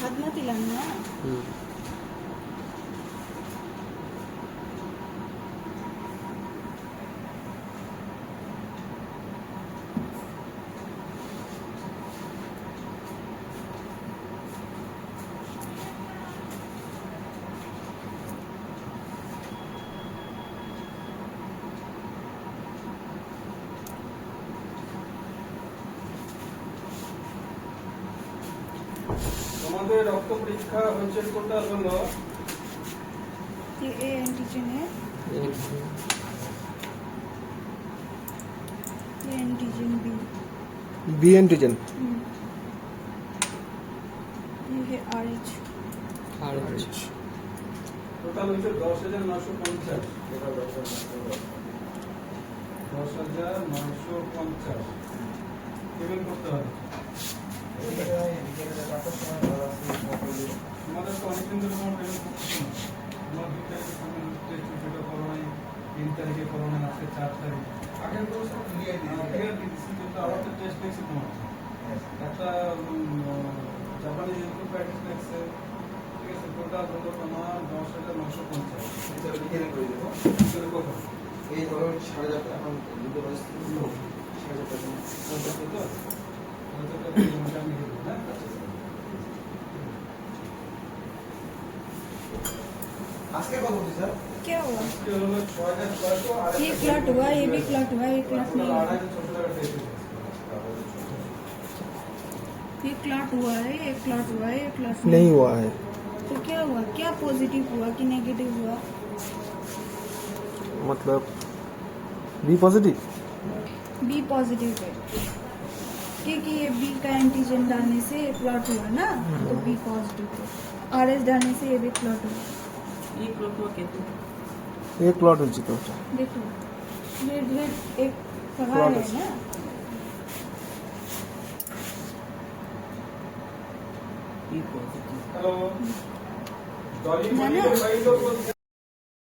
হাত মাতিলাম না। তোমাদের রক্ত পরীক্ষা হচ্ছে টোটাল হলো ये ए एंटीजन है, ये एंटीजन बी, बी एंटीजन ये है RH। টোটাল হচ্ছে 10,950। 10,950 পেমেন্ট করতে হবে। তোমাদের তো অনেকদিন ধরে তোমার পেমেন্ট করছো না। তোমার 2 তারিখে পেমেন্ট টেস্ট করো নাই, 3 তারিখে করো নাই, আজকে 4 তারিখ। আগের করে সব ক্লিয়ার দিয়েছি, কিন্তু আবার তো টেস্ট দেখছি তোমার একটা জাপানি প্র্যাকটিস দেখছে। ঠিক আছে, টোটাল হলো তোমার 10,950। এটা বিকেলে করে দেবো। কখন? এই ধরো 4,500 এখন দুটো পরিস্থিতি 4,500 আজকে কত হচ্ছে স্যার? क्या हुआ? ये क्लॉट हुआ, ये भी क्लॉट हुआ, ये क्लॉट नहीं हुआ। ये क्लॉट हुआ है, ये क्लॉट हुआ है, ये क्लॉट नहीं हुआ है। तो क्या हुआ? क्या पॉजिटिव हुआ कि नेगेटिव हुआ? मतलब बी पॉजिटिव। बी पॉजिटिव है क्योंकि ये बी का एंटीजन डालने से क्लॉट हुआ ना, तो बी पॉजिटिव है। RS डालने से ये भी क्लॉट हुआ। ये क्लॉट हो चुका है। देखो रेड रेड एक पहाड़ Clot है है। ना, হ্যালো, ডলি জানো? মনিরের বাড়ি তো কোথায়?